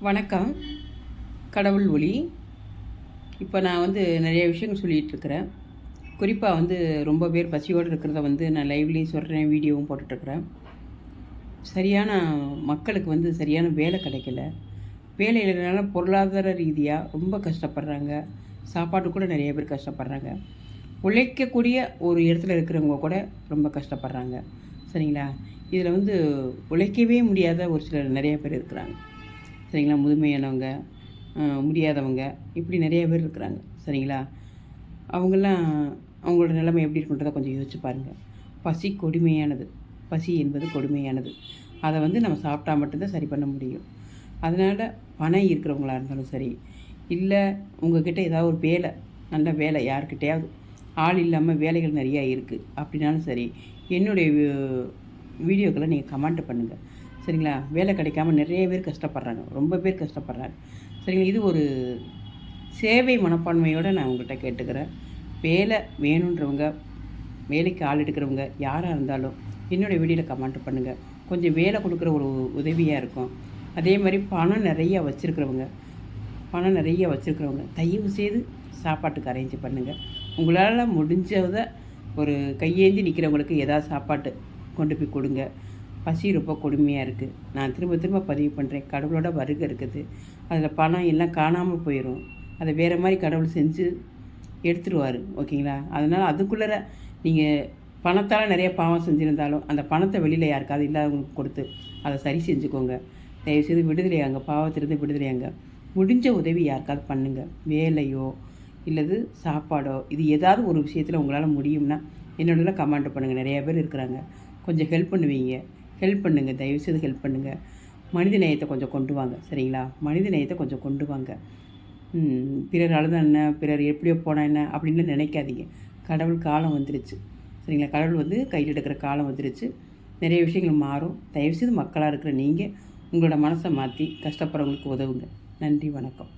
வணக்கம். கடவுள் ஒளி. இப்போ நான் நிறைய விஷயங்கள் சொல்லிகிட்ருக்கிறேன். குறிப்பாக ரொம்ப பேர் பசியோடு இருக்கிறத நான் லைவ்லேயும் சொல்கிறேன், வீடியோவும் போட்டுட்ருக்குறேன். சரியான மக்களுக்கு சரியான வேலை கிடைக்கல. வேலை இல்லைனால பொருளாதார ரீதியாக ரொம்ப கஷ்டப்படுறாங்க. சாப்பாடு கூட நிறைய பேர் கஷ்டப்படுறாங்க. உழைக்கக்கூடிய ஒரு இடத்துல இருக்கிறவங்க கூட ரொம்ப கஷ்டப்படுறாங்க. சரிங்களா? இதில் உழைக்கவே முடியாத ஒரு சிலர் நிறைய பேர் இருக்கிறாங்க. சரிங்களா? முதுமையானவங்க, முடியாதவங்க, இப்படி நிறைய பேர் இருக்கிறாங்க. சரிங்களா? அவங்கெல்லாம் அவங்களோட நிலைமை எப்படி இருக்குன்றதை கொஞ்சம் யோசிச்சு பாருங்கள். பசி கொடுமையானது. பசி என்பது கொடுமையானது. அதை நம்ம சாப்பிட்டா மட்டும்தான் சரி பண்ண முடியும். அதனால் பணம் இருக்கிறவங்களா இருந்தாலும் சரி, இல்லை உங்கள்கிட்ட ஏதாவது ஒரு வேலை, நல்ல வேலை யாருக்கிட்டையாவது ஆள் இல்லாமல் வேலைகள் நிறையா இருக்குது அப்படின்னாலும் சரி, என்னுடைய வீடியோக்களை நீங்கள் கமெண்ட் பண்ணுங்கள். சரிங்களா? வேலை கிடைக்காம நிறைய பேர் கஷ்டப்படுறாங்க. ரொம்ப பேர் கஷ்டப்படுறாங்க. சரிங்களா? இது ஒரு சேவை மனப்பான்மையோடு நான் உங்கள்கிட்ட கேட்டுக்கிறேன். வேலை வேணுன்றவங்க, வேலைக்கு ஆள் எடுக்கிறவங்க யாராக இருந்தாலும் என்னோடய வீடியோவில் கமெண்ட் பண்ணுங்கள். கொஞ்சம் வேலை கொடுக்குற ஒரு உதவியாக இருக்கும். அதே மாதிரி பணம் நிறையா வச்சுருக்கிறவங்க தயவு செய்து சாப்பாட்டுக்கு அரேஞ்ச் பண்ணுங்கள். உங்களால் முடிஞ்சதை ஒரு கையேந்தி நிற்கிறவங்களுக்கு ஏதாவது சாப்பாட்டு கொண்டு போய் கொடுங்க. பசி ரொம்ப கொடுமையாக இருக்குது. நான் திரும்ப திரும்ப பதிவு பண்ணுறேன். கடவுளோட வருகை இருக்குது. அதில் பணம் எல்லாம் காணாமல் போயிடும். அதை வேறு மாதிரி கடவுள் செஞ்சு எடுத்துருவார். ஓகேங்களா? அதனால் அதுக்குள்ளே நீங்கள் பணத்தால் நிறைய பாவம் செஞ்சுருந்தாலும் அந்த பணத்தை வெளியில் யாருக்காவது இல்லாதவங்களுக்கு கொடுத்து அதை சரி செஞ்சுக்கோங்க. தயவுசெய்து விடுதலையாங்க. பாவத்திலிருந்து விடுதலையாங்க. முடிஞ்ச உதவி யாருக்காவது பண்ணுங்கள். வேலையோ இல்லது சாப்பாடோ, இது ஏதாவது ஒரு விஷயத்தில் உங்களால் முடியும்னா என்னோடலாம் கமெண்ட் பண்ணுங்கள். நிறையா பேர் இருக்கிறாங்க. கொஞ்சம் ஹெல்ப் பண்ணுங்கள். தயவுசெய்து ஹெல்ப் பண்ணுங்கள். மனித நேயத்தை கொஞ்சம் கொண்டு வாங்க. சரிங்களா? மனித நேயத்தை கொஞ்சம் கொண்டு வாங்க. பிறர் அழுதான் என்ன, பிறர் எப்படியோ போனால் என்ன அப்படின்னு நினைக்காதீங்க. கடவுள் காலம் வந்துருச்சு. சரிங்களா? கடவுள் கையில் எடுக்கிற காலம் வந்துருச்சு. நிறைய விஷயங்கள் மாறும். தயவுசெய்து மக்களாக இருக்கிற நீங்கள் உங்களோட மனசை மாற்றி கஷ்டப்படுறவங்களுக்கு உதவுங்க. நன்றி, வணக்கம்.